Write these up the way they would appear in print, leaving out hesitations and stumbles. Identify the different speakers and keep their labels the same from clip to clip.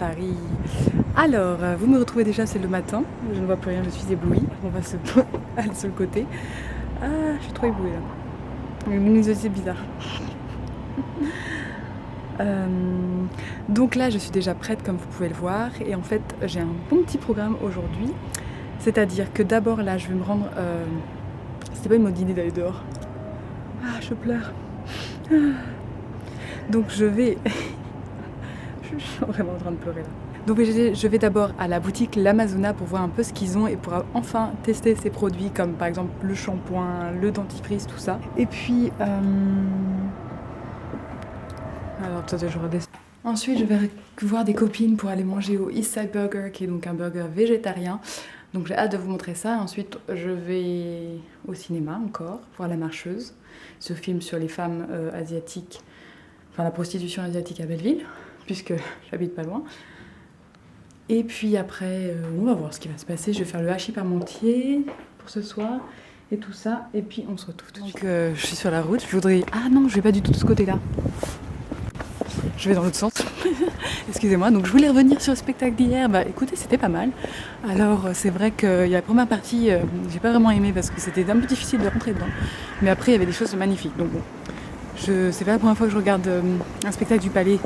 Speaker 1: Paris. Alors, vous me retrouvez déjà, c'est le matin. Je ne vois plus rien, je suis éblouie. On va se aller sur le côté. Ah, je suis trop éblouie là. Une luminosité bizarre. Donc là, je suis déjà prête comme vous pouvez le voir. Et en fait, j'ai un bon petit programme aujourd'hui. C'est-à-dire que d'abord là, je vais me rendre... C'était pas une mauvaise idée d'aller dehors. Ah, je pleure. Donc je vais... je suis vraiment en train de pleurer là. Donc je vais d'abord à la boutique L'Amazona pour voir un peu ce qu'ils ont et pour enfin tester ces produits comme par exemple le shampoing, le dentifrice, tout ça. Et puis... Alors attendez, je redescends. Ensuite, je vais voir des copines pour aller manger au Eastside Burger, qui est donc un burger végétarien. Donc j'ai hâte de vous montrer ça. Ensuite, je vais au cinéma encore, voir La Marcheuse, ce film sur les femmes asiatiques, enfin la prostitution asiatique à Belleville, puisque j'habite pas loin. Et puis après, on va voir ce qui va se passer. Je vais faire le hachis parmentier pour ce soir et tout ça. Et puis on se retrouve tout de suite. Donc je suis sur la route. Je voudrais... Ah non, je vais pas du tout de ce côté-là. Je vais dans l'autre sens. Excusez-moi. Donc je voulais revenir sur le spectacle d'hier. Bah écoutez, c'était pas mal. Alors c'est vrai qu'il y a la première partie, j'ai pas vraiment aimé parce que c'était un peu difficile de rentrer dedans. Mais après il y avait des choses magnifiques. Donc bon, c'est pas la première fois que je regarde un spectacle du ballet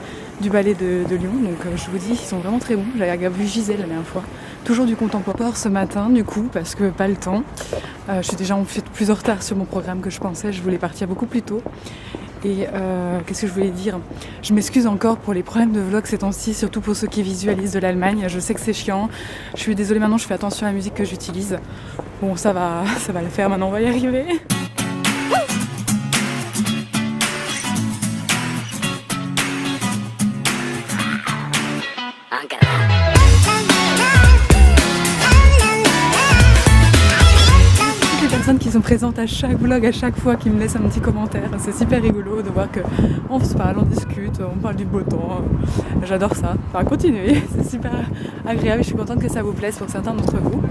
Speaker 1: de Lyon. Donc je vous dis, ils sont vraiment très bons. J'avais vu Gisèle la dernière fois. Toujours du contemporain ce matin du coup parce que pas le temps. Je suis déjà en fait plus en retard sur mon programme que je pensais. Je voulais partir beaucoup plus tôt. Et qu'est-ce que je voulais dire ? Je m'excuse encore pour les problèmes de vlog ces temps-ci, surtout pour ceux qui visualisent de l'Allemagne. Je sais que c'est chiant. Je suis désolée, maintenant je fais attention à la musique que j'utilise. Bon, ça va le faire maintenant, on va y arriver. Qui sont présentes à chaque vlog, à chaque fois, qui me laissent un petit commentaire. C'est super rigolo de voir qu'on se parle, on discute, on parle du beau temps. J'adore ça. Enfin, continuez, c'est super agréable. Je suis contente que ça vous plaise pour certains d'entre vous.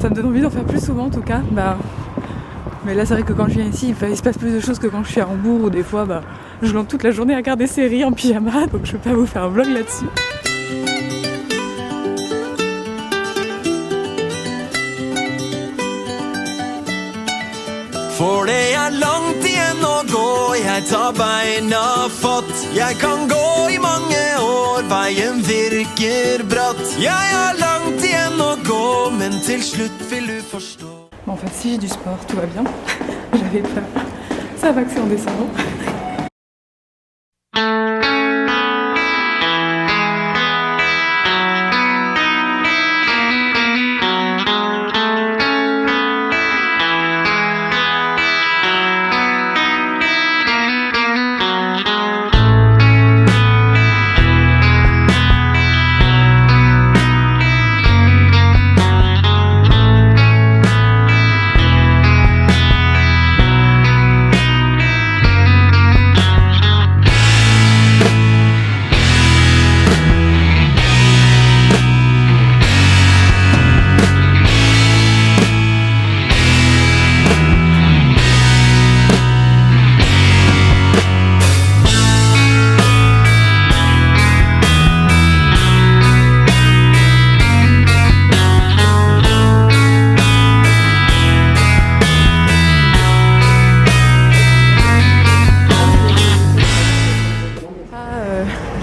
Speaker 1: Ça me donne envie d'en faire plus souvent en tout cas. Mais là, c'est vrai que quand je viens ici, il se passe plus de choses que quand je suis à Hambourg où des fois, je lance toute la journée à regarder des séries en pyjama. Donc je ne peux pas vous faire un vlog là-dessus.
Speaker 2: For det langt igjen å gå, jeg tar beina fatt. Jeg kan gå I mange år, veien virker bratt. Jeg har langt igjen å gå, men til slutt vil du forstå.
Speaker 1: Bon, en fait, si j'ai du sport, tout va bien. J'avais peur. Ça va que c'est en descendant.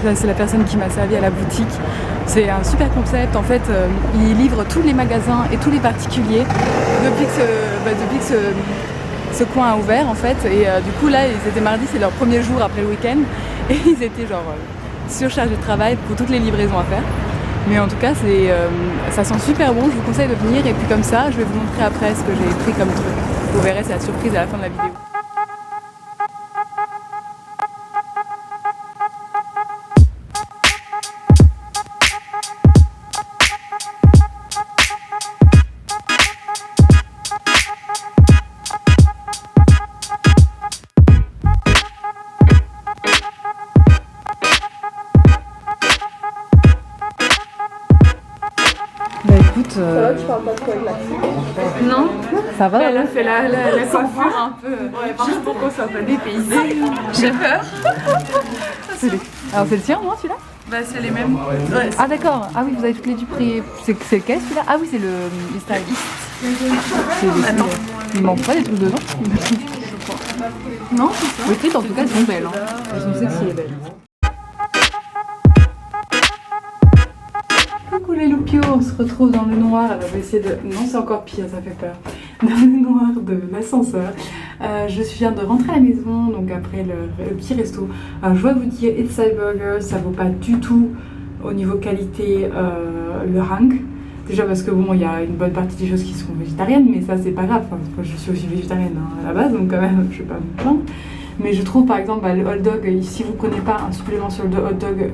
Speaker 1: Là, c'est la personne qui m'a servi à la boutique. C'est un super concept. En fait, il livre tous les magasins et tous les particuliers depuis que ce coin a ouvert en fait. Et du coup là, c'était mardi, c'est leur premier jour après le week-end. Et ils étaient genre surchargés de travail pour toutes les livraisons à faire. Mais en tout cas, ça sent super bon. Je vous conseille de venir. Et puis comme ça, je vais vous montrer après ce que j'ai pris comme truc. Vous verrez, c'est la surprise à la fin de la vidéo. Écoute,
Speaker 3: ça va, tu parles pas trop avec l'accent?
Speaker 1: Non, ça va.
Speaker 3: Elle a fait la coiffure un peu. Ouais, juste pour qu'on soit pas dépaysé. J'ai peur.
Speaker 1: Alors c'est le tien, non, celui-là? Bah c'est les mêmes. Ouais,
Speaker 4: Ah d'accord, ah oui vous avez toutes les du prix. C'est lequel celui-là? Ah oui c'est le stylist.
Speaker 1: Attends.
Speaker 4: Il manque pas des trucs dedans?
Speaker 1: Non, c'est ça.
Speaker 4: Les frites en tout cas elles sont belles. Hein. Elles sont sexy et belles. Coucou les loupios, on se retrouve dans le noir. Alors je vais essayer de... Non c'est encore pire, ça fait peur. Dans le noir de l'ascenseur. Je viens de rentrer à la maison, donc après le petit resto. Alors je dois vous dire, Inside Burger, ça vaut pas du tout au niveau qualité le rank. Déjà parce que bon, il y a une bonne partie des choses qui sont végétariennes, mais ça c'est pas grave. Enfin, je suis aussi végétarienne hein, à la base, donc quand même je vais pas me plaindre. Mais je trouve par exemple le hot dog, si vous ne connaissez pas un supplément sur le hot dog,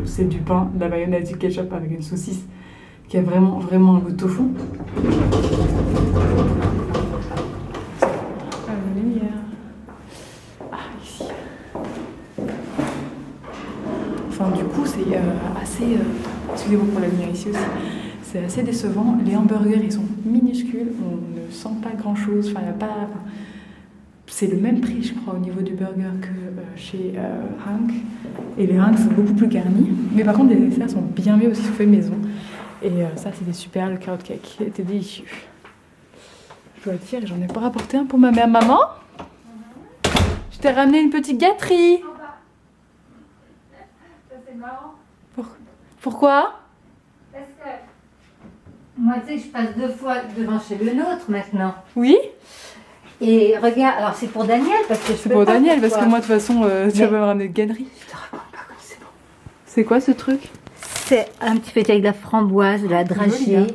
Speaker 4: c'est du pain, de la mayonnaise, du ketchup avec une saucisse qui a vraiment un goût de tofu. Ici. Enfin du coup c'est assez... excusez-moi pour la lumière ici aussi. C'est assez décevant. Les hamburgers ils sont minuscules, on ne sent pas grand chose. Enfin, y a pas... C'est le même prix, je crois, au niveau du burger que chez Rank. Et les Rank sont beaucoup plus garnis. Mais par contre, les desserts sont bien mieux aussi faits maison. Et ça, c'était super, le carrot cake. Il était délicieux. Je dois le dire, j'en ai pas rapporté un pour ma mère. Maman, je t'ai ramené une petite gâterie.
Speaker 5: Ça c'est marrant.
Speaker 4: Pourquoi?
Speaker 5: Parce que moi, tu sais, je passe 2 fois devant chez le nôtre maintenant.
Speaker 4: Oui?
Speaker 5: Et regarde, alors c'est pour Daniel parce que je
Speaker 4: C'est
Speaker 5: peux
Speaker 4: pour
Speaker 5: pas
Speaker 4: Daniel,
Speaker 5: pour
Speaker 4: parce que
Speaker 5: toi.
Speaker 4: moi, de toute façon, tu vas me ramener de gâterie.
Speaker 5: Je te raconte pas comme c'est bon.
Speaker 4: C'est quoi ce truc?
Speaker 5: C'est un petit peu avec de la framboise, de la
Speaker 4: joli,
Speaker 5: dragée.
Speaker 4: hein.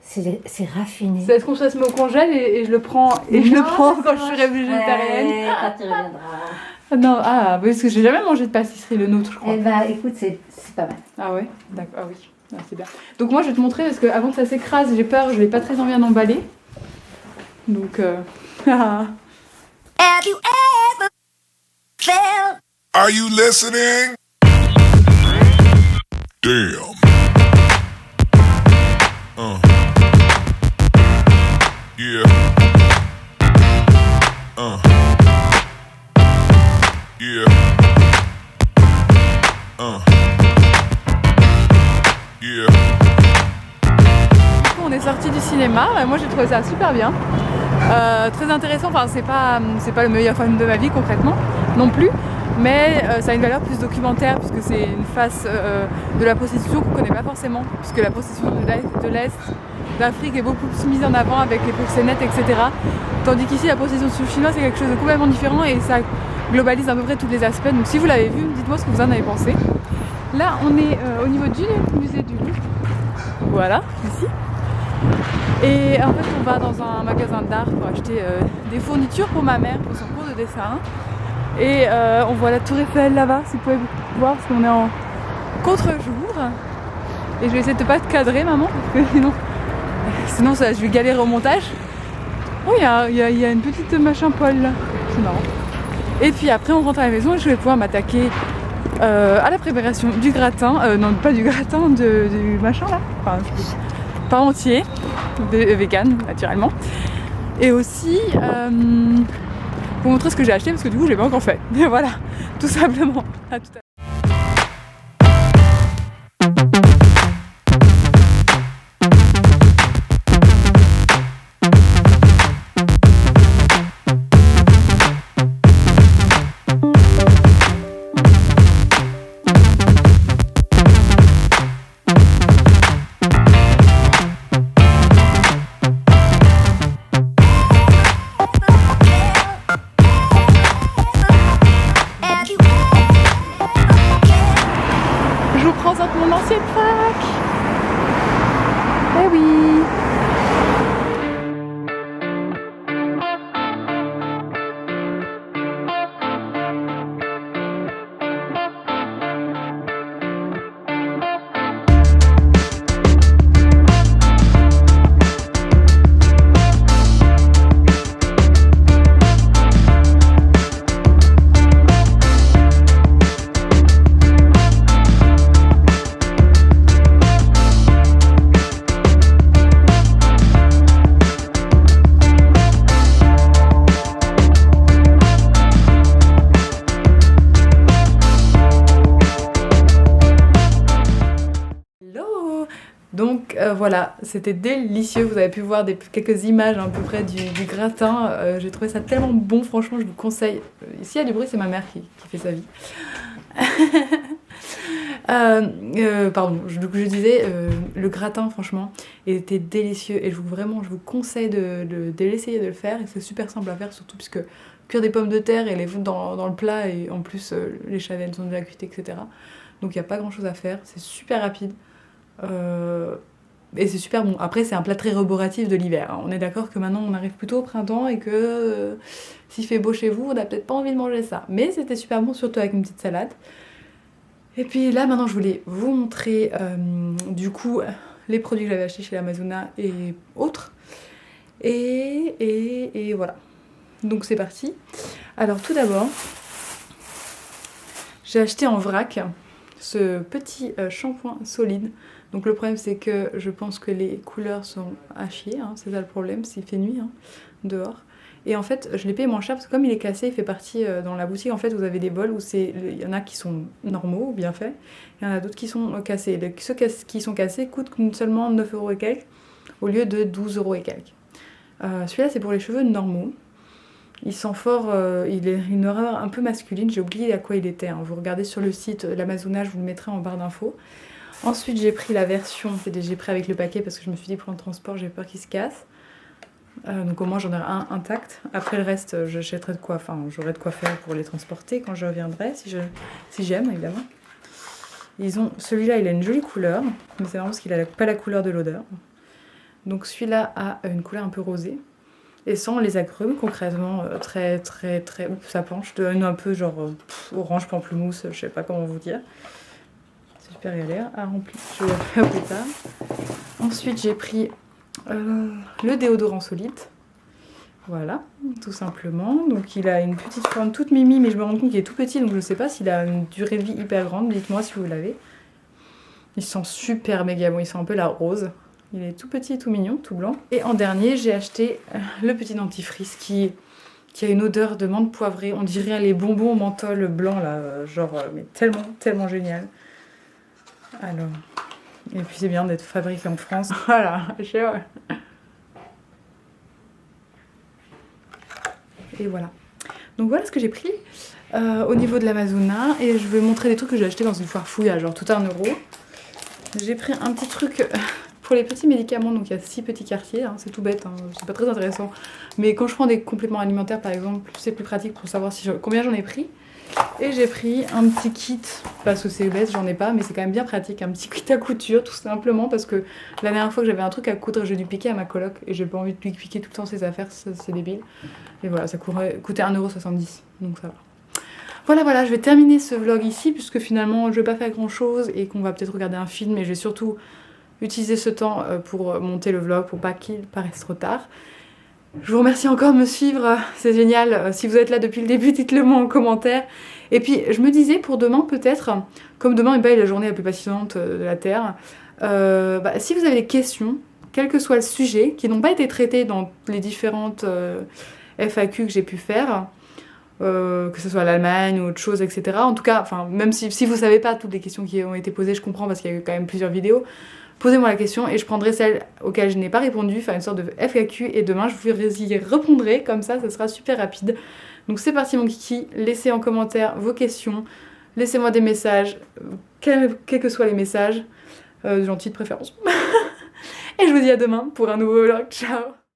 Speaker 5: C'est raffiné.
Speaker 4: Est-ce qu'on se met au congèle et je le prends, et je le prends quand je serai végétarienne?
Speaker 5: Quand tu reviendras.
Speaker 4: Non, parce que j'ai jamais mangé de pâtisserie le nôtre, je crois.
Speaker 5: Eh ben, écoute, c'est pas mal.
Speaker 4: Ah ouais? D'accord, ah oui. Ah, c'est bien. Donc moi je vais te montrer parce que avant que ça s'écrase, j'ai peur, je n'ai pas très envie d'en emballer. Donc
Speaker 6: Have you ever felt?
Speaker 7: Are you listening? Damn. Yeah. Yeah. Yeah.
Speaker 4: on est sorti du cinéma, moi j'ai trouvé ça super bien. Très intéressant, enfin c'est pas le meilleur film de ma vie concrètement non plus, mais ça a une valeur plus documentaire puisque c'est une face de la prostitution qu'on connaît pas forcément, puisque la prostitution de l'Est d'Afrique est beaucoup plus mise en avant avec les proxénètes, etc. Tandis qu'ici la prostitution chinoise c'est quelque chose de complètement différent et ça globalise à peu près tous les aspects. Donc si vous l'avez vu, dites-moi ce que vous en avez pensé. Là on est au niveau du musée du Louvre, voilà, ici. Et en fait on va dans un magasin d'art pour acheter des fournitures pour ma mère pour son cours de dessin. Et on voit la tour Eiffel là-bas, si vous pouvez voir, parce qu'on est en contre-jour. Et je vais essayer de pas te cadrer maman, parce que sinon ça, je vais galérer au montage. Oh il y a une petite machin poêle là, c'est marrant. Et puis après on rentre à la maison et je vais pouvoir m'attaquer à la préparation du gratin, non pas du gratin, du machin là, enfin pas entier, vegan naturellement. Et aussi pour montrer ce que j'ai acheté parce que du coup je l'ai pas encore fait. Voilà, tout simplement. À tout à l'heure.
Speaker 6: Have you ever
Speaker 1: voilà, c'était délicieux. Vous avez pu voir quelques images à peu près du gratin. J'ai trouvé ça tellement bon, franchement, je vous conseille. Ici, il y a du bruit, c'est ma mère qui fait sa vie. Pardon, je disais, le gratin, franchement, était délicieux. Et je vous conseille de l'essayer de le faire. Et c'est super simple à faire, surtout puisque cuire des pommes de terre et les foutre dans le plat. Et en plus, les chavettes sont déjà cuites, etc. Donc il n'y a pas grand chose à faire. C'est super rapide. Et c'est super bon. Après, c'est un plat très roboratif de l'hiver. On est d'accord que maintenant on arrive plutôt au printemps et que s'il fait beau chez vous, on n'a peut-être pas envie de manger ça. Mais c'était super bon, surtout avec une petite salade. Et puis là, maintenant, je voulais vous montrer du coup les produits que j'avais achetés chez l'Amazona et autres. Et voilà. Donc c'est parti. Alors tout d'abord, j'ai acheté en vrac ce petit shampoing solide. Donc le problème c'est que je pense que les couleurs sont à chier, hein, c'est ça le problème, s'il fait nuit dehors. Et en fait je l'ai payé moins cher parce que comme il est cassé, il fait partie dans la boutique, en fait vous avez des bols où il y en a qui sont normaux, bien faits, il y en a d'autres qui sont cassés. Ceux qui sont cassés coûtent seulement 9 € et quelques au lieu de 12 € et quelques. Celui-là c'est pour les cheveux normaux. Il sent fort, il est une horreur un peu masculine, j'ai oublié à quoi il était. Vous regardez sur le site l'Amazona, je vous le mettrai en barre d'infos. Ensuite j'ai pris la version, j'ai pris avec le paquet parce que je me suis dit pour le transport j'ai peur qu'il se casse. Donc au moins j'en ai un intact. Après le reste j'achèterai de quoi, j'aurai de quoi faire pour les transporter quand je reviendrai, si j'aime évidemment. Celui-là il a une jolie couleur, mais c'est marrant parce qu'il n'a pas la couleur de l'odeur. Donc celui-là a une couleur un peu rosée. Et sans les agrumes, concrètement, très, ça penche, donne un peu genre orange, pamplemousse, je sais pas comment vous dire. C'est super galère à remplir, je vais le faire plus tard. Ensuite, j'ai pris le déodorant solide. Voilà, tout simplement. Donc il a une petite forme toute mimi, mais je me rends compte qu'il est tout petit, donc je sais pas s'il a une durée de vie hyper grande. Dites-moi si vous l'avez. Il sent super méga bon, il sent un peu la rose. Il est tout petit, tout mignon, tout blanc. Et en dernier, j'ai acheté le petit dentifrice qui a une odeur de menthe poivrée. On dirait les bonbons au menthol blanc, là, mais tellement, tellement génial. Alors, et puis c'est bien d'être fabriqué en France. Voilà, et voilà. Donc voilà ce que j'ai pris au niveau de l'Amazona. Et je vais vous montrer des trucs que j'ai acheté dans une foire fouille à genre tout 1 €. J'ai pris un petit truc... Pour les petits médicaments, donc il y a 6 petits quartiers, c'est tout bête, c'est pas très intéressant. Mais quand je prends des compléments alimentaires par exemple, c'est plus pratique pour savoir combien j'en ai pris. Et j'ai pris un petit kit, parce que c'est bête, j'en ai pas, mais c'est quand même bien pratique, un petit kit à couture, tout simplement, parce que la dernière fois que j'avais un truc à coudre, j'ai dû piquer à ma coloc, et j'ai pas envie de lui piquer tout le temps ses affaires, c'est débile. Et voilà, ça coûtait 1,70 €, donc ça va. Voilà, je vais terminer ce vlog ici, puisque finalement je vais pas faire grand chose, et qu'on va peut-être regarder un film, et je vais surtout utiliser ce temps pour monter le vlog, pour pas qu'il paraisse trop tard. Je vous remercie encore de me suivre, c'est génial. Si vous êtes là depuis le début, dites-le moi en commentaire. Et puis je me disais pour demain peut-être, comme demain est la journée la plus passionnante de la Terre, si vous avez des questions, quel que soit le sujet, qui n'ont pas été traités dans les différentes FAQ que j'ai pu faire, que ce soit l'Allemagne ou autre chose, etc. En tout cas, même si vous savez pas toutes les questions qui ont été posées, je comprends parce qu'il y a eu quand même plusieurs vidéos. Posez-moi la question et je prendrai celle auxquelles je n'ai pas répondu, faire une sorte de FAQ, et demain je vous y répondrai, comme ça sera super rapide. Donc c'est parti mon kiki, laissez en commentaire vos questions, laissez-moi des messages, quels que soient les messages, gentils de préférence. Et je vous dis à demain pour un nouveau vlog, ciao.